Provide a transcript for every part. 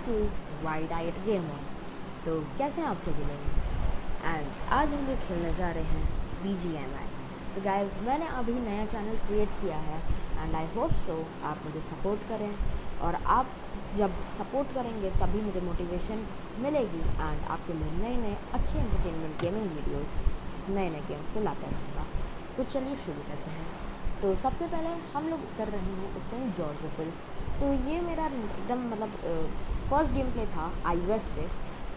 To wide right gamer. तो कैसे हैं आप सभी लोग। एंड आज हम लोग खेलने जा रहे हैं BGMI। तो गाइज मैंने अभी नया चैनल क्रिएट किया है एंड आई होप सो आप मुझे सपोर्ट करें, और आप जब सपोर्ट करेंगे तभी मुझे मोटिवेशन मिलेगी एंड आपके लिए नए नए अच्छे एंटरटेनमेंट गेमिंग वीडियोस, नए नए गेम्स को लाता रहूँगा। तो चलिए शुरू करते हैं। तो सबसे पहले हम लोग कर रहे हैं इस टाइम जॉर्ज रिपल। तो ये मेरा एकदम फर्स्ट गेम प्ले था iOS पे,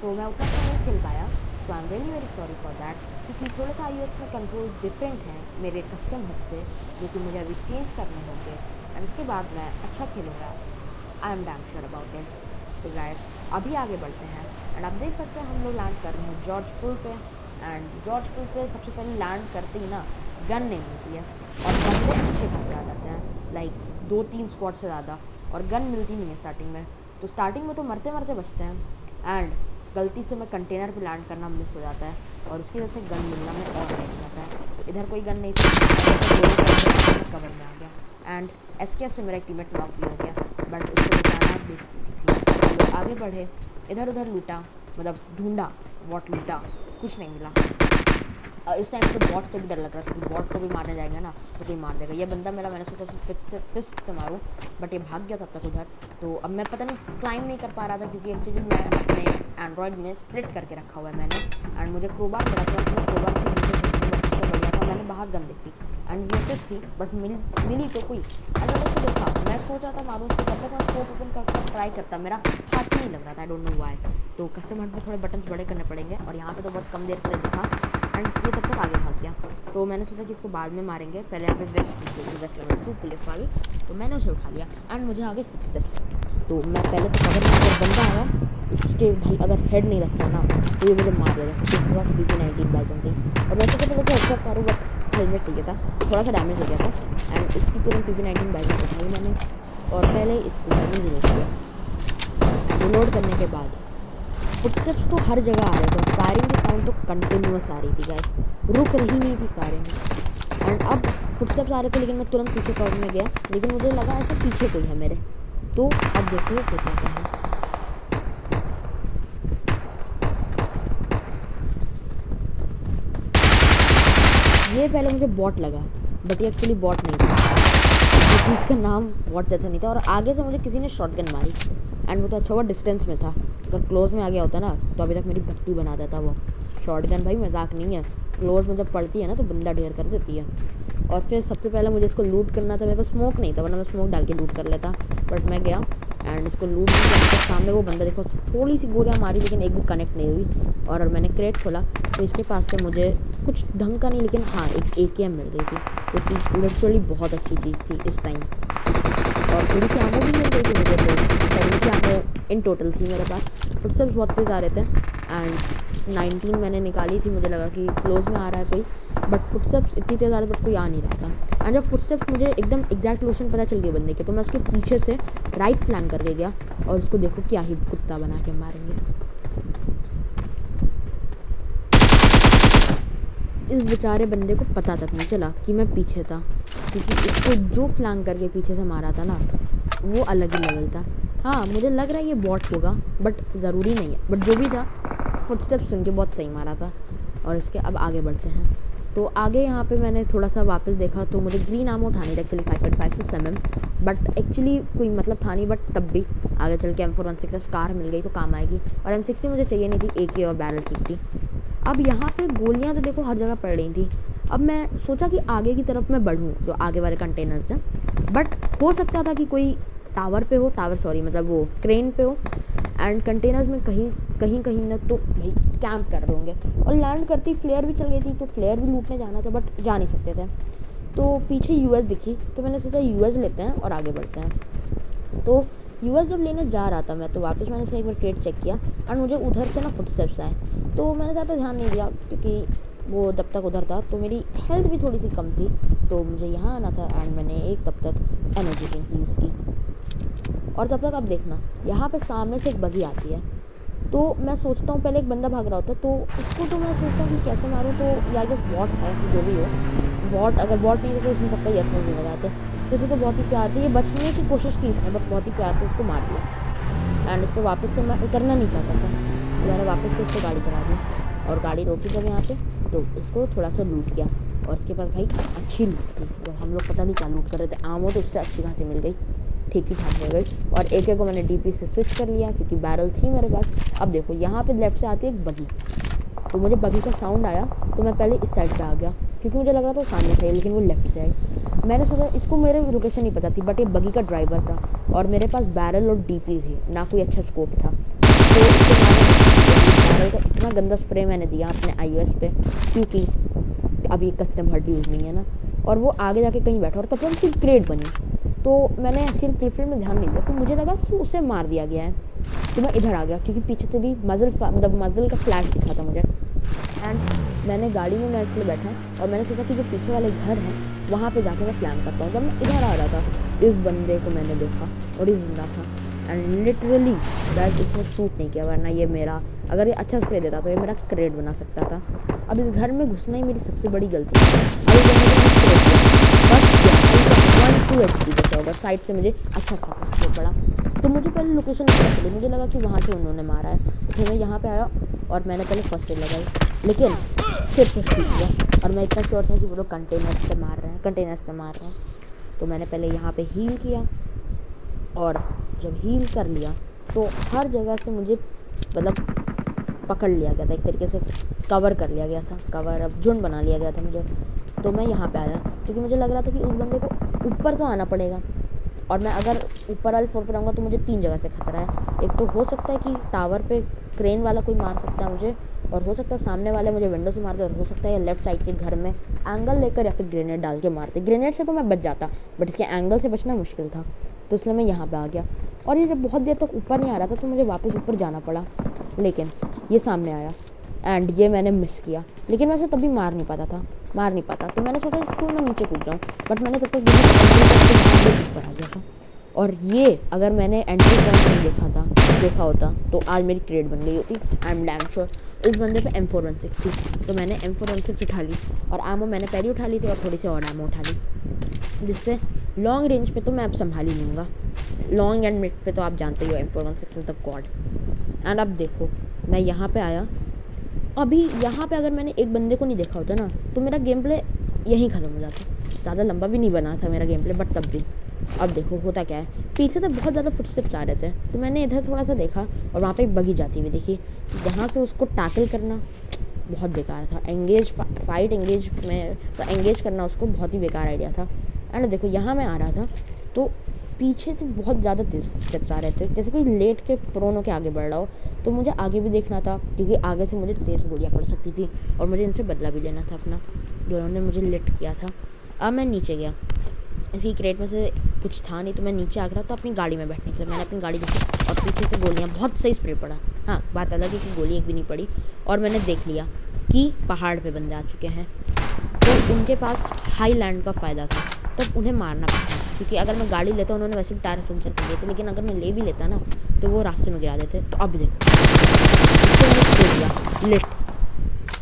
तो मैं उतना तो नहीं खेल पाया। So I am really very sorry for that, क्योंकि थोड़ा सा iOS में कंट्रोल्स डिफरेंट हैं मेरे कस्टम हद से, जो कि मुझे अभी चेंज करने होंगे एंड उसके बाद मैं अच्छा खेलूँगा। I am damn sure about it. तो गाइस अभी आगे बढ़ते हैं एंड आप देख सकते हैं हम लोग लैंड कर रहे हैं जॉर्ज पुल पे। एंड जॉर्ज पुल पे सबसे पहले लैंड करते ही ना गन नहीं मिलती है, और बंदे अच्छे खासे आ जाते हैं, लाइक 2-3 स्क्वाड से ज़्यादा, और गन मिलती नहीं है स्टार्टिंग में। तो स्टार्टिंग में तो मरते मरते बचते हैं एंड गलती से मैं कंटेनर पे लैंड करना मिस हो जाता है, और उसकी वजह से गन मिलना में और लेट जाता है। इधर कोई गन नहीं थी, कवर में आ गया एंड SKS से मेरा एक टीममेट नॉक भी हो गया, बट उसको बचाना बेसिकली थी। हम लोग आगे बढ़े, इधर उधर लूटा, मतलब ढूंढा, वॉट लूटा, कुछ नहीं मिला। इस टाइम तो बॉट से भी डर लग रहा था कि बॉट को भी मारने जाएंगे ना तो कोई मार देगा। ये बंदा मैंने सोचा फिस्ट से मारूं, बट ये भाग गया तब तक उधर। तो अब मैं पता नहीं क्लाइम नहीं कर पा रहा था, क्योंकि एक्चुअली मैं अपने एंड्रॉयड में स्प्लिट करके रखा हुआ है मैंने, एंड मुझे क्रोबार मिला था, मैं क्रोबार से उससे बढ़िया था। मैंने बाहर गन देखी एंड VSS थी, बट मिली तो कोई। एंड मैंने उसको देखा, मैं सोच रहा था मारूँ उसको, तब तक मैं स्कोप ओपन कर ट्राई करता, मेरा हाथ नहीं लग रहा था, आई डोंट नो वाई। तो कस्टम हंट में थोड़े बटन्स बड़े करने पड़ेंगे, और यहाँ पे तो बहुत कम देर के लिए दिखा एंड ये तब तक आगे भाग गया। तो मैंने सोचा कि इसको बाद में मारेंगे, पहले यहाँ पे वेस्ट लेवल 2 पुलिस वाली, तो मैंने उसे उठा लिया एंड मुझे आगे फुटस्टेप्स। तो मैं पहले तो कवर में अगर बंदा आया उसके भाई अगर हेड नहीं रखता ना तो ये मुझे मार देगा, क्योंकि उसके पास BP-19 बाइजन थी, और वैसे तो पहले तो अच्छा मारूँ, बट हेलमेट चाहिए था, थोड़ा सा डैमेज हो गया था एंड इसकी तुरंत BP-19 बाइजन उठाई मैंने, और पहले इसको मैंने रिलोड किया। रिलोड करने के बाद फुटस्टेप्स तो हर जगह आ रहे थे, फायरिंग की साउंड तो कंटिन्यूस आ रही थी गाइस, रुक रही नहीं थी फायरिंग। एंड अब फुटस्टेप्स आ रहे थे, लेकिन मैं तुरंत पीछे कवर में गया, लेकिन मुझे लगा ऐसे पीछे कोई है मेरे। तो अब देखो होता क्या है। ये पहले मुझे बॉट लगा, बट ये एक्चुअली बॉट नहीं था, क्योंकि इसका नाम बॉट जैसा नहीं था, और आगे से मुझे किसी ने शॉटगन मारी एंड वो तो अच्छा हुआ डिस्टेंस में था। अगर क्लोज में आ गया होता ना तो अभी तक मेरी भट्टी बना देता वो। शॉटगन भाई मजाक नहीं है, क्लोज में जब पड़ती है ना तो बंदा ढेर कर देती है। और फिर सबसे पहले मुझे इसको लूट करना था, मेरे पास स्मोक नहीं था, वरना मैं स्मोक डाल के लूट कर लेता, बट मैं गया एंड इसको लूट करने के सामने वो बंदा देखो, थोड़ी सी गोलियाँ मारी लेकिन एक भी कनेक्ट नहीं हुई, और मैंने क्रेट खोला तो इसके पास से मुझे कुछ ढंग का नहीं, लेकिन हाँ एक AKM मिल गई थी, जो कि लिटरली बहुत अच्छी चीज़ थी इस टाइम, और थोड़ी सी आमो भी मिल गई थी मुझे, तो 70 आमो इन टोटल थी मेरे पास। फुटस्टेप्स बहुत तेज़ आ रहे थे एंड 19 मैंने निकाली थी, मुझे लगा कि क्लोज में आ रहा है कोई, बट फुटस्टेप्स इतनी तेज़ आ रही बट कोई आ नहीं रहा था। एंड जब फुटस्टेप्स मुझे एकदम एग्जैक्ट लोकेशन पता चल गया बंदे के, तो मैं उसके पीछे से राइट फ्लैंक करके गया, और उसको देखो क्या ही कुत्ता बना के मारेंगे। इस बेचारे बंदे को पता तक नहीं चला कि मैं पीछे था, क्योंकि इसको जो फ्लैंक करके पीछे से मारा था ना वो अलग ही लेवल था। हाँ मुझे लग रहा है ये बॉट होगा, बट ज़रूरी नहीं है, बट जो भी था फुटस्टेप्स सुन के बहुत सही मारा था। और इसके अब आगे बढ़ते हैं। तो आगे यहाँ पे मैंने थोड़ा सा वापस देखा तो मुझे ग्रीन आमो उठानी थी एक्चुअली 5.56 mm, बट एक्चुअली कोई मतलब था नहीं, बट तब भी आगे चल के M416 स्कार मिल गई तो काम आएगी, और M60 मुझे चाहिए नहीं थी, AK और बैरल ठीक थी। अब यहाँ पे गोलियाँ तो देखो हर जगह पड़ रही थी। अब मैं सोचा कि आगे की तरफ मैं बढ़ूँ, जो आगे वाले कंटेनर्स हैं, बट हो सकता था कि कोई टावर पे हो, मतलब वो क्रेन पे हो, एंड कंटेनर्स में कहीं ना तो भाई कैंप कर रहे होंगे, और लैंड करती फ्लेयर भी चल गई थी, तो फ्लेयर भी लूटने जाना था, बट जा नहीं सकते थे। तो पीछे US दिखी, तो मैंने सोचा US लेते हैं और आगे बढ़ते हैं। तो US जब लेने जा रहा था मैं, तो वापस मैंने इसका एक बार क्रेट चेक किया एंड मुझे उधर से ना फुटस्टेप्स आए, तो मैंने ज़्यादा ध्यान नहीं दिया, क्योंकि वो जब तक उधर था तो मेरी हेल्थ भी थोड़ी सी कम थी, तो मुझे यहाँ आना था एंड मैंने एक तब तक एनर्जी ड्रिंक यूज़ की। और तब तक आप देखना यहाँ पे सामने से एक बगी आती है, तो मैं सोचता हूँ पहले एक बंदा भाग रहा होता है, तो उसको तो मैं सोचता हूँ कि कैसे मारूँ, तो या जो बॉट है जो भी हो, बॉट अगर बॉट नहीं है तो उसमें पक्का ईयरफोन नहीं लगाते, तो इसे तो बहुत ही प्यार से ये बचने की कोशिश की इसने, बट बहुत ही प्यार से इसको मार दिया। एंड इस पर वापस से मैं उतरना नहीं चाहता था, तो मैंने वापस से इसको गाड़ी चला दी और गाड़ी रोकी जब यहाँ पे, तो इसको थोड़ा सा लूट किया। और इसके पास भाई अच्छी लूट थी, जब हम लोग पता नहीं क्या लूट कर रहे थे, आमो तो उससे अच्छी खासी मिल गई, ठीक ही ठाक हो गई। और एक को मैंने डीपी से स्विच कर लिया क्योंकि बैरल थी मेरे पास। अब देखो यहाँ पे लेफ्ट से आती है एक बगी, तो मुझे बगी का साउंड आया तो मैं पहले इस साइड पे आ गया क्योंकि मुझे लग रहा था वो सामने से, लेकिन वो लेफ्ट से आई। मैंने सोचा, इसको मेरे लोकेशन नहीं पता थी, बट ये बगी का ड्राइवर था और मेरे पास बैरल और डीपी थी, ना कोई अच्छा स्कोप था। तो इसके बैरल का इतना गंदा स्प्रे मैंने दिया अपने iOS पे, क्योंकि अभी कस्टम हर्ड यूज़ नहीं है ना, और वो आगे जाके कहीं बैठा और तब तक उसकी क्रेट बनी। तो मैंने एक्चुअली क्लिपफिल्म में ध्यान नहीं दिया, तो मुझे लगा कि उसे मार दिया गया है, तो मैं इधर आ गया क्योंकि पीछे से भी मजल का फ्लैश दिखा था मुझे। एंड मैंने गाड़ी में मैं इसलिए बैठा और मैंने सोचा कि जो पीछे वाले घर हैं वहाँ पे जाके मैं प्लान करता हूँ। जब मैं इधर आ रहा था, इस बंदे को मैंने देखा और ये जिंदा था, एंड लिटरली दैट इसने शूट नहीं किया, वरना ये मेरा, अगर ये अच्छा स्प्रे देता तो ये मेरा क्रेड बना सकता था। अब इस घर में घुसना ही मेरी सबसे बड़ी गलती है। अब 1-2 HP जैसे होगा, साइड से मुझे अच्छा खासा स्प्रे पड़ा, तो मुझे पहले लोकेशन नहीं पता चली, मुझे लगा कि वहाँ से उन्होंने मारा है, तो मैं यहाँ पे आया और मैंने पहले फर्स्ट एड लगाई, लेकिन फिर से ठीक हुआ और मैं इतना श्योर था कि वो लोग कंटेनर से मार रहे हैं। तो मैंने पहले यहाँ पे हील किया, और जब हील कर लिया तो हर जगह से मुझे मतलब पकड़ लिया गया था, एक तरीके से कवर कर लिया गया था, अब झुंड बना लिया गया था मुझे। तो मैं यहाँ पे आया क्योंकि मुझे लग रहा था कि उस बंदे को ऊपर तो आना पड़ेगा, और मैं अगर ऊपर वाले फ्लोर पर आऊँगा तो मुझे 3 जगह से खतरा है। एक तो हो सकता है कि टावर पे क्रेन वाला कोई मार सकता है मुझे, और हो सकता है सामने वाले मुझे विंडो से मार दे, और हो सकता है लेफ्ट साइड के घर में एंगल लेकर या फिर ग्रेनेड डाल के मारते। ग्रेनेड से तो मैं बच जाता, बट इसके एंगल से बचना मुश्किल था, तो इसलिए मैं यहाँ पे आ गया। और ये जब बहुत देर तक ऊपर नहीं आ रहा था तो मुझे वापस ऊपर जाना पड़ा, लेकिन ये सामने आया एंड ये मैंने मिस किया, लेकिन वैसे तभी मार नहीं पाता, तो मैंने सोचा इसको मैं नीचे कूद जाऊँ, बट मैंने तब तक ऊपर आ गया था। और ये अगर मैंने एंट्री पॉइंट नहीं देखा होता तो आज मेरी क्रेड बन गई होती, आई एम डैम श्योर। इस बंदे पे M416 थी, तो मैंने M416 उठा ली, और आमो मैंने पहले उठा ली थी और थोड़ी सी और आमो उठा ली, जिससे लॉन्ग रेंज पे तो मैं अब संभाल ही लूँगा, लॉन्ग एंड मिड पे तो आप जानते ही हो M416 is the God. And अब देखो मैं यहाँ पे आया, अभी यहाँ पे अगर मैंने एक बंदे को नहीं देखा होता ना तो मेरा गेम प्ले यहीं ख़त्म हो जाता, ज़्यादा लंबा भी नहीं बना था मेरा गेम प्ले, बट तब भी। अब देखो होता क्या है, पीछे से बहुत ज़्यादा फुटस्टेप्स आ रहे थे, तो मैंने इधर थोड़ा सा देखा और वहाँ पे एक बगी जाती हुई देखी, जहाँ से उसको टैकल करना बहुत बेकार था, एंगेज करना उसको बहुत ही बेकार आइडिया था। एंड देखो यहाँ मैं आ रहा था तो पीछे से बहुत ज़्यादा तेज़ फुटस्टेप्स आ रहे थे, जैसे कोई लेट के प्रोन होकर आगे बढ़ रहा हो, तो मुझे आगे भी देखना था क्योंकि आगे से मुझे तेज़ गोलियाँ पड़ सकती थी और मुझे इनसे बदला भी लेना था अपना, जो उन्होंने मुझे लेट किया था। अब मैं नीचे गया, इसकी क्रेट में से कुछ था नहीं, तो मैं नीचे आ गया तो अपनी गाड़ी में बैठने के लिए मैंने अपनी गाड़ी देखी और पीछे से गोलियाँ, बहुत सही स्प्रे पड़ा। हाँ, बात अलग है कि गोली एक भी नहीं पड़ी, और मैंने देख लिया कि पहाड़ पे बंदे आ चुके हैं, तो उनके पास हाई लैंड का फ़ायदा था, तब उन्हें मारना पड़ता, क्योंकि अगर मैं गाड़ी लेता उन्होंने वैसे भी टायर पंचर कर दिए थे, लेकिन अगर मैं ले भी लेता ना तो वो रास्ते में गिरा देते। तो अब देखो लिट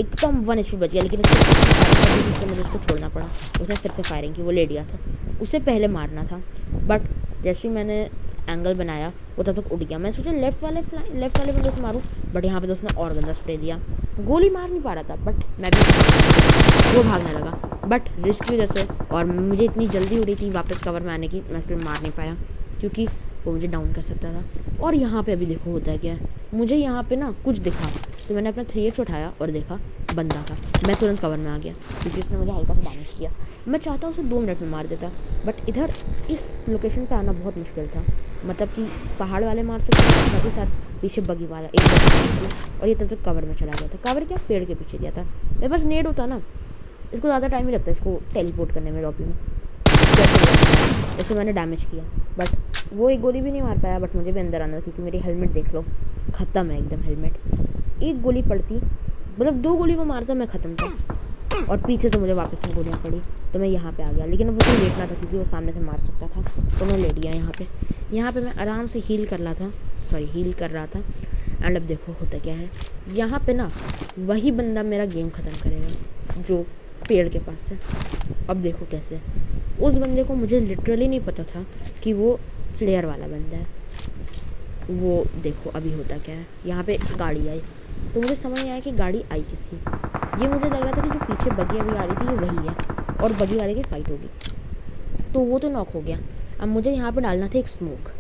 एकदम 1 HP बच गया, लेकिन उससे मुझे उसको छोड़ना पड़ा, उसने फिर से फायरिंग की, वो ले लिया था, उसे पहले मारना था, बट जैसे ही मैंने एंगल बनाया वो तब तक उड़ गया। मैं सोचा लेफ्ट वाले बंदे से मारूं, बट यहाँ पे तो उसने और गंदा स्प्रे दिया, गोली मार नहीं पा रहा था, बट मैं भी वो भागने लगा, बट रिस्क की वजह से, और मुझे इतनी जल्दी हो रही थी वापस कवर में आने की, मैं इसलिए मार नहीं पाया क्योंकि वो मुझे डाउन कर सकता था। और यहाँ पे अभी देखो होता है क्या है, मुझे यहाँ पे ना कुछ दिखा, तो मैंने अपना 3x उठाया और देखा बंदा था, मैं तुरंत कवर में आ गया क्योंकि उसने मुझे हल्का सा डैमेज किया। मैं चाहता उसे 2 मिनट में मार देता, बट इधर इस लोकेशन पे आना बहुत मुश्किल था, मतलब कि पहाड़ वाले मार सकते थे, साथ ही साथ पीछे बगी वाला एक बगी, और ये तब तक कवर में चला गया था। कवर क्या, पेड़ के पीछे गया था। मेरे पास नेड होता ना, इसको ज़्यादा टाइम ही लगता है इसको टेलीपोर्ट करने में लॉबी में, जैसे मैंने डैमेज किया, बट वो एक गोली भी नहीं मार पाया, बट मुझे भी अंदर आना था क्योंकि मेरी हेलमेट देख लो, ख़त्म है एकदम हेलमेट। एक गोली पड़ती, मतलब 2 गोली वो मारता मैं ख़त्म था, और पीछे से मुझे वापस से गोलियाँ पड़ी, तो मैं यहाँ पे आ गया, लेकिन अब मुझे लेटना था क्योंकि वो सामने से मार सकता था, तो मैं लेट गया यहाँ पे मैं आराम से हील कर रहा था। एंड अब देखो होता क्या है, यहाँ पे ना वही बंदा मेरा गेम ख़त्म करेगा जो पेड़ के पास है। अब देखो कैसे, उस बंदे को मुझे लिटरली नहीं पता था कि वो फ्लेयर वाला बंदा है, वो देखो अभी होता क्या है, यहाँ पे गाड़ी आई तो मुझे समझ नहीं आया कि गाड़ी आई किसकी। ये मुझे लग रहा था कि जो पीछे बगी अभी आ रही थी ये वही है और बगी वाले की फ़ाइट होगी, तो वो तो नॉक हो गया। अब मुझे यहाँ पे डालना था एक स्मोक।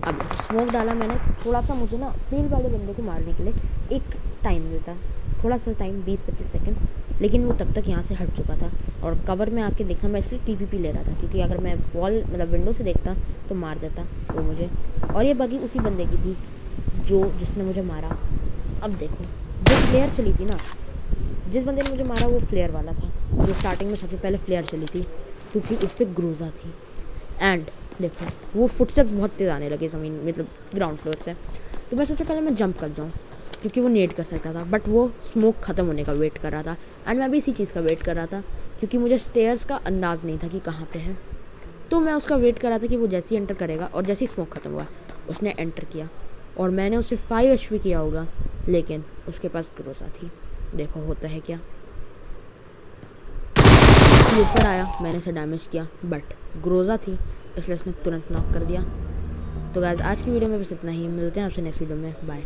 अब स्मोक डाला मैंने, थोड़ा सा मुझे ना फील्ड वाले बंदे को मारने के लिए एक टाइम मिलता, थोड़ा सा टाइम 20-25 सेकंड, लेकिन वो तब तक यहाँ से हट चुका था। और कवर में आके देखना, मैं इसलिए टीपीपी ले रहा था क्योंकि अगर मैं वॉल मतलब विंडो से देखता तो मार देता वो मुझे। और ये बगी उसी बंदे की थी जिसने मुझे मारा। अब देखो जो फ्लेयर चली थी ना, जिस बंदे ने मुझे मारा वो फ्लेयर वाला था, जो स्टार्टिंग में सबसे पहले फ्लेयर चली थी क्योंकि उस पर ग्रोजा थी। एंड देखो वो फुटस्टेप्स बहुत तेज़ आने लगे ज़मीन मतलब ग्राउंड फ्लोर से, तो मैं सोचा पहले मैं जंप कर जाऊँ क्योंकि वो नेट कर सकता था, बट वो स्मोक ख़त्म होने का वेट कर रहा था। एंड मैं भी इसी चीज़ का वेट कर रहा था क्योंकि मुझे स्टेयर्स का अंदाज़ नहीं था कि कहाँ पे है, तो मैं उसका वेट कर रहा था कि वो जैसे ही एंटर करेगा। और जैसे ही स्मोक ख़त्म हुआ उसने एंटर किया और मैंने उसे 5 HP किया होगा, लेकिन उसके पास ग्रोजा थी। देखो होता है क्या, ऊपर आया, मैंने उसे डैमेज किया बट ग्रोजा थी इसलिए उसने तुरंत नॉक कर दिया। तो गाइस आज की वीडियो में बस इतना ही, मिलते हैं आपसे नेक्स्ट वीडियो में, बाय।